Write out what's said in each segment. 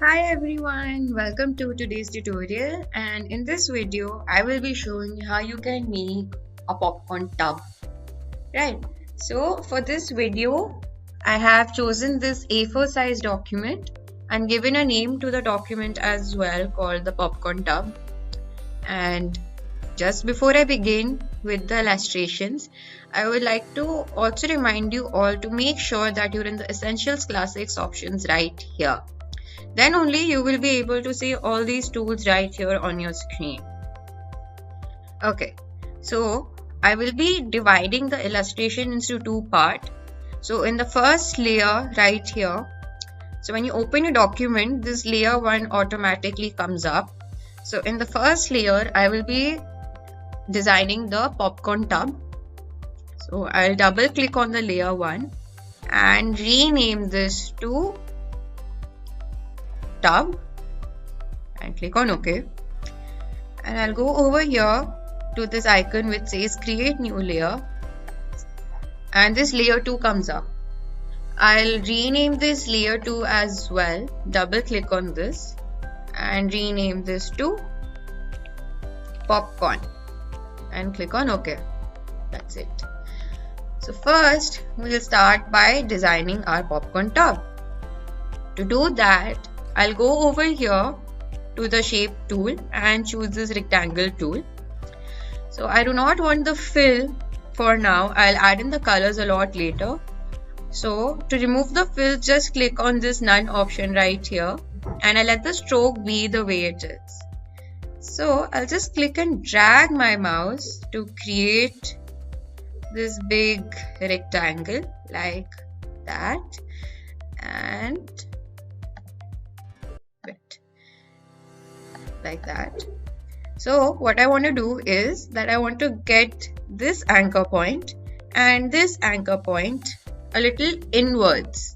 Hi everyone, welcome to today's tutorial, and in this video I will be showing you how you can make a popcorn tub. Right, so for this video I have chosen this A4 size document and given a name to the document as well called the popcorn tub. And just before I begin with the illustrations, I would like to also remind you all to make sure that you're in the Essentials Classics options right here. Then only you will be able to see all these tools right here on your screen. Okay, so I will be dividing the illustration into two parts. So in the first layer right here, so when you open a document, this layer 1 automatically comes up. So in the first layer, I will be designing the popcorn tub. So I'll double click on the layer 1 and rename this to tub and click on OK, and I'll go over here to this icon which says create new layer, and this layer 2 comes up. I'll rename this layer 2 as well, double click on this and rename this to popcorn and click on OK. That's it. So first we'll start by designing our popcorn tub. To do that, I'll go over here to the shape tool and choose this rectangle tool. So I do not want the fill for now. I'll add in the colors a lot later. So to remove the fill, just click on this none option right here and I'll let the stroke be the way it is. So I'll just click and drag my mouse to create this big rectangle like that, and like that. So what I want to do is that I want to get this anchor point and this anchor point a little inwards.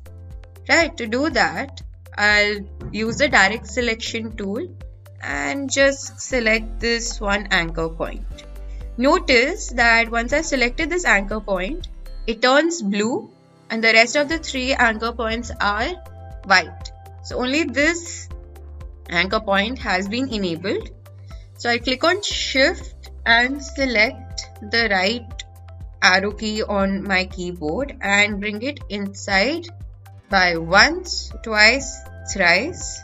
Right, to do that I'll use the direct selection tool and just select this one anchor point. Notice that once I selected this anchor point, it turns blue and the rest of the three anchor points are white. So only this anchor point has been enabled. So I click on shift and select the right arrow key on my keyboard and bring it inside by once, twice, thrice.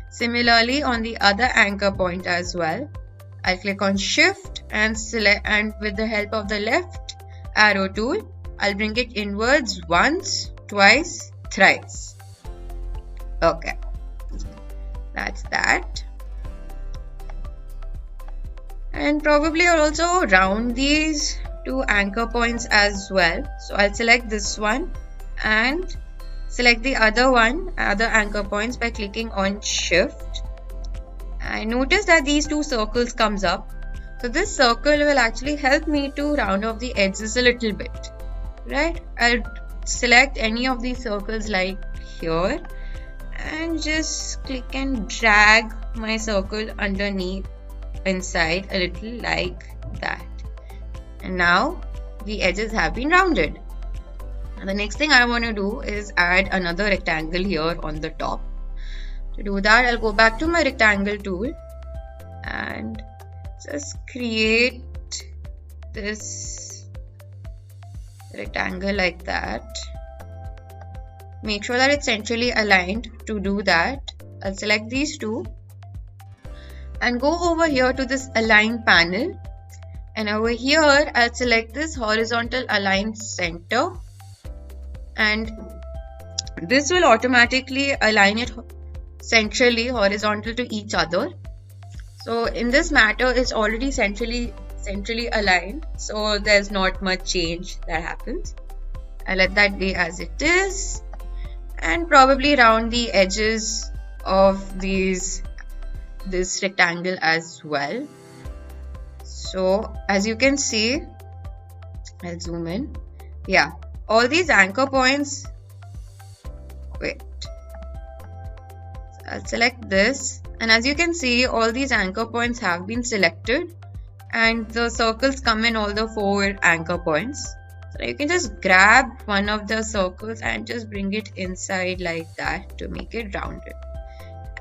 Similarly on the other anchor point as well, I click on shift and select, and with the help of the left arrow tool, I'll bring it inwards once, twice, thrice. Okay. That's that. And probably I'll also round these two anchor points as well. So I'll select this one and select the other anchor points by clicking on shift. I notice that these two circles comes up. So this circle will actually help me to round off the edges a little bit. Right? I'll select any of these circles like here and just click and drag my circle underneath inside a little like that. And now the edges have been rounded. And the next thing I want to do is add another rectangle here on the top. To do that, I'll go back to my rectangle tool and just create this rectangle like that. Make sure that it's centrally aligned. To do that, I'll select these two and go over here to this align panel, and over here I'll select this horizontal align center, and this will automatically align it centrally horizontal to each other. So in this matter it's already centrally aligned, so there's not much change that happens. I'll let that be as it is and probably round the edges of this rectangle as well. So as you can see, I'll zoom in. Yeah, all these anchor points, wait, so I'll select this, and as you can see, all these anchor points have been selected and the circles come in all the 4 anchor points. So you can just grab one of the circles and just bring it inside like that to make it rounded.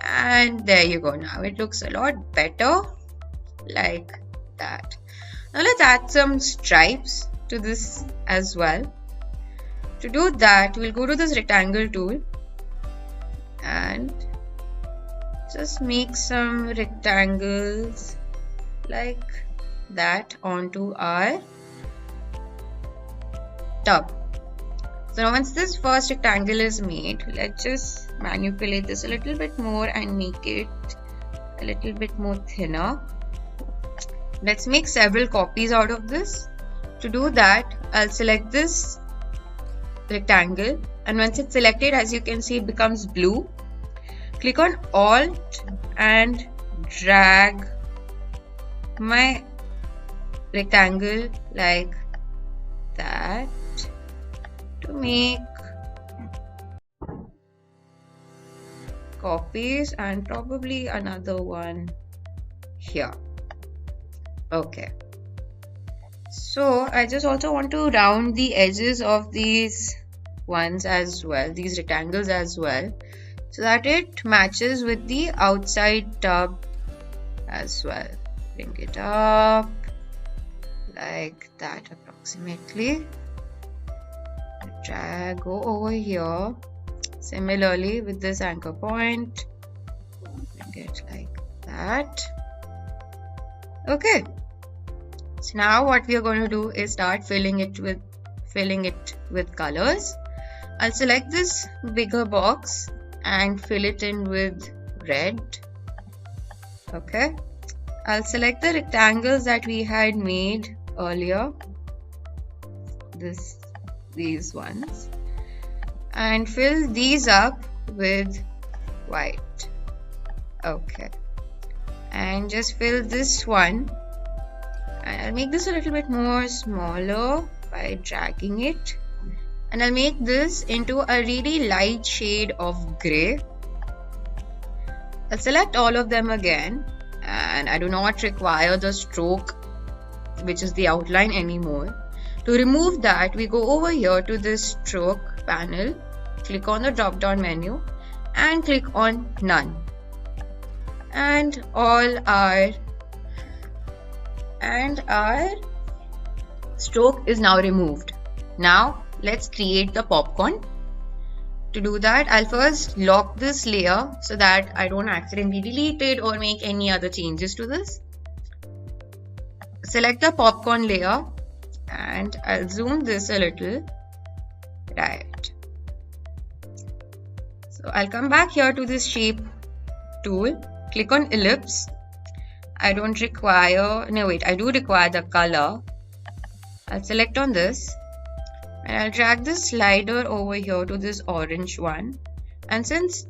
And there you go. Now it looks a lot better, like that. Now let's add some stripes to this as well. To do that, we'll go to this rectangle tool and just make some rectangles like that onto our tub. So now once this first rectangle is made, let's just manipulate this a little bit more and make it a little bit more thinner. Let's make several copies out of this. To do that, I'll select this rectangle, and once it's selected, as you can see, it becomes blue. Click on Alt and drag my rectangle like that to make copies, and probably another one here. Okay. So I just also want to round the edges of these ones as well, these rectangles as well, so that it matches with the outside tub as well. Bring it up like that approximately. Drag, go over here. Similarly with this anchor point, bring it like that. Okay. So now what we are going to do is start filling it with colors. I'll select this bigger box and fill it in with red. Okay. I'll select the rectangles that we had made earlier, these ones, and fill these up with white. Okay. And just fill this one. And I'll make this a little bit more smaller by dragging it, and I'll make this into a really light shade of grey. I'll select all of them again, and I do not require the stroke, which is the outline, anymore. To remove that, we go over here to this stroke panel, click on the drop down menu and click on none, and our stroke is now removed. Now let's create the popcorn. To do that, I'll first lock this layer so that I don't accidentally delete it or make any other changes to this. Select the popcorn layer and I'll zoom this a little. Right. So I'll come back here to this shape tool, click on ellipse. I do require the color. I'll select on this and I'll drag this slider over here to this orange one. And since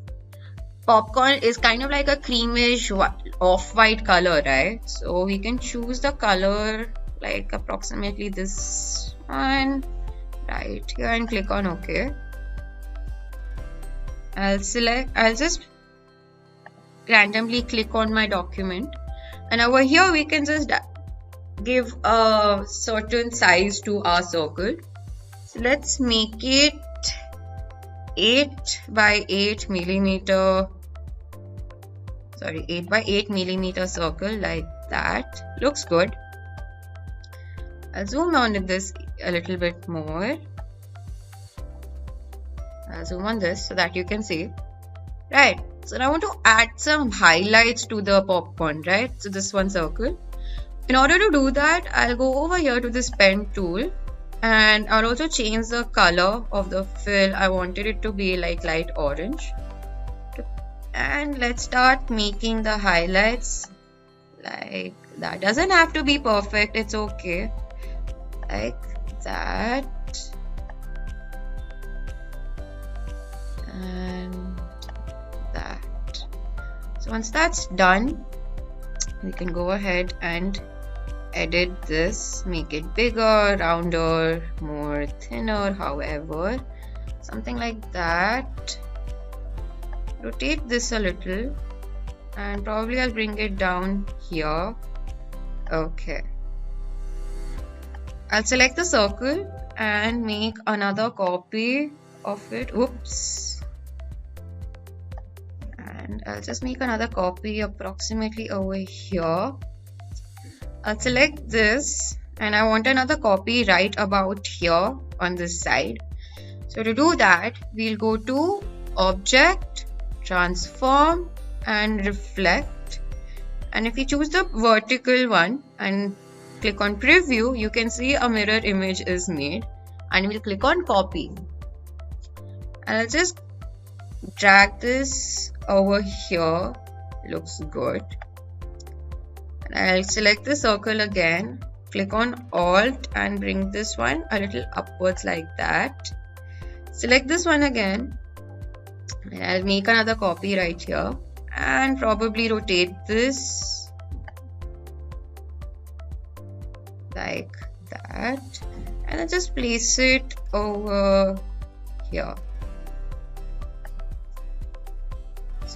popcorn is kind of like a creamish off-white color, right? So we can choose the color like approximately this one right here and click on OK. I'll just randomly click on my document, and over here we can just give a certain size to our circle. So let's make it 8 by 8 millimeter circle like that. Looks good. I'll zoom on this a little bit more. I'll zoom on this so that you can see. Right. So now I want to add some highlights to the popcorn, right? So this one circle. In order to do that, I'll go over here to this pen tool, and I'll also change the color of the fill. I wanted it to be like light orange. And let's start making the highlights like that. Doesn't have to be perfect, it's okay. Like that. And that. So once that's done, we can go ahead and edit this, make it bigger, rounder, more thinner, however, something like that. Rotate this a little and probably I'll bring it down here. Okay. I'll select the circle and make another copy of it. Oops. And and I'll just make another copy approximately over here. I'll select this and I want another copy right about here on this side. So to do that, we'll go to Object, Transform and Reflect, and if you choose the vertical one and click on Preview, you can see a mirror image is made, and we'll click on Copy. And I'll just drag this over here, looks good. I'll select the circle again, click on Alt and bring this one a little upwards like that. Select this one again, and I'll make another copy right here and probably rotate this like that, and I'll just place it over here.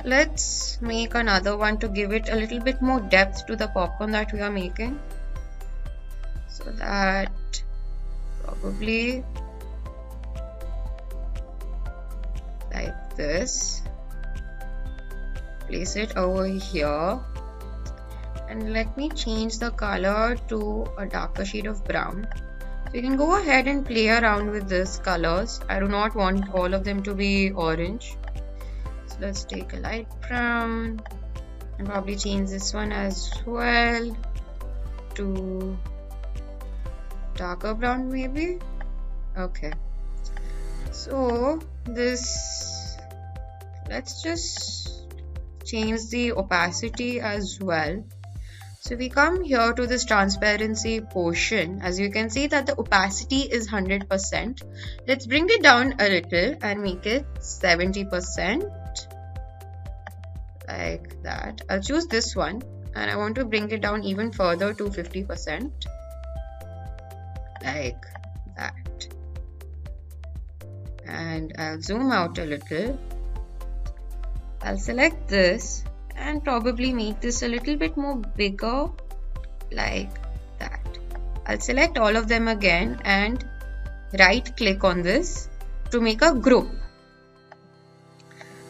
Let's make another one to give it a little bit more depth to the popcorn that we are making. So that probably like this. Place it over here. And let me change the color to a darker shade of brown. So you can go ahead and play around with these colors. I do not want all of them to be orange. Let's take a light brown and probably change this one as well to darker brown maybe. Okay, so this, let's just change the opacity as well. So we come here to this transparency portion. As you can see that the opacity is 100%. Let's bring it down a little and make it 70%. Like that. I'll choose this one and I want to bring it down even further to 50%. Like that. And I'll zoom out a little. I'll select this and probably make this a little bit more bigger like that. I'll select all of them again and right click on this to make a group.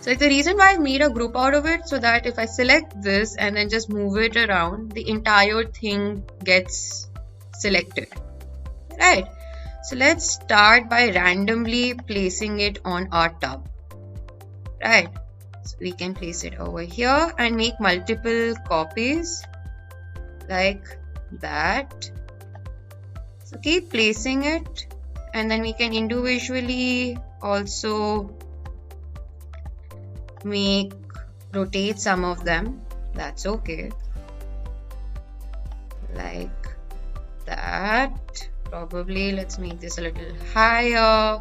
So the reason why I made a group out of it, so that if I select this and then just move it around, the entire thing gets selected. Right. So let's start by randomly placing it on our tub. Right. So we can place it over here and make multiple copies like that. So keep placing it, and then we can individually also rotate some of them. That's okay. Like that. Probably let's make this a little higher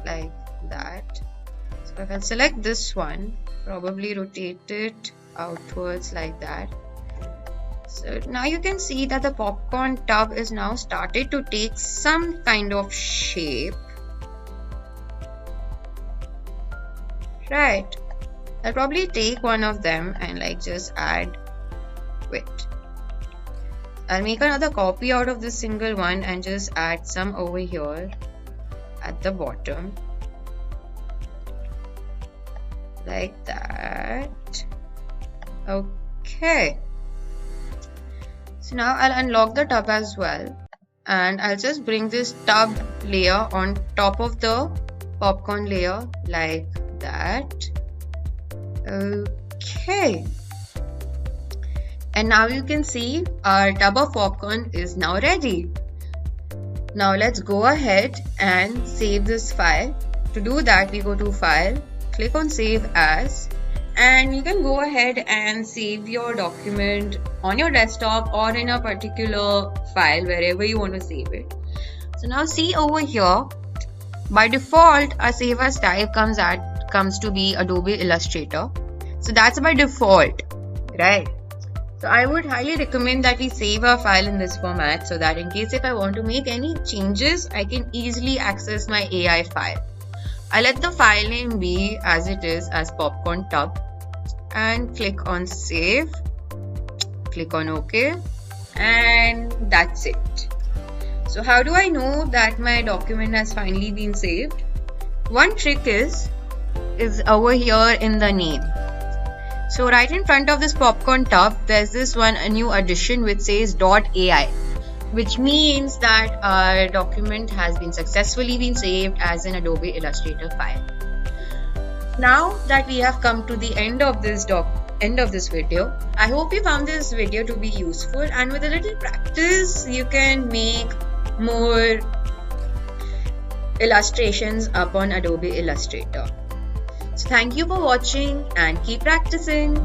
like that. So if I select this one, probably rotate it outwards like that. So now you can see that the popcorn tub is now started to take some kind of shape. Right. I'll probably take one of them and like just add width. I'll make another copy out of this single one and just add some over here at the bottom. Like that. Okay. So now I'll unlock the tub as well. And I'll just bring this tub layer on top of the popcorn layer like that. Okay. And now you can see our tub of popcorn is now ready. Now let's go ahead and save this file. To do that, we go to File, click on Save As, and you can go ahead and save your document on your desktop or in a particular file, wherever you want to save it. So now see over here, by default our Save As type comes to be Adobe Illustrator. So that's by default, right? So I would highly recommend that we save our file in this format, so that in case if I want to make any changes, I can easily access my AI file. I let the file name be as it is, as popcorn tub, and click on save, click on OK, and that's it. So how do I know that my document has finally been saved? One trick is over here in the name. So right in front of this popcorn tub, there's this one, a new addition which says .ai, which means that our document has been successfully saved as an Adobe Illustrator file. Now that we have come to the end of this video, I hope you found this video to be useful, and with a little practice you can make more illustrations upon Adobe Illustrator. So thank you for watching and keep practicing.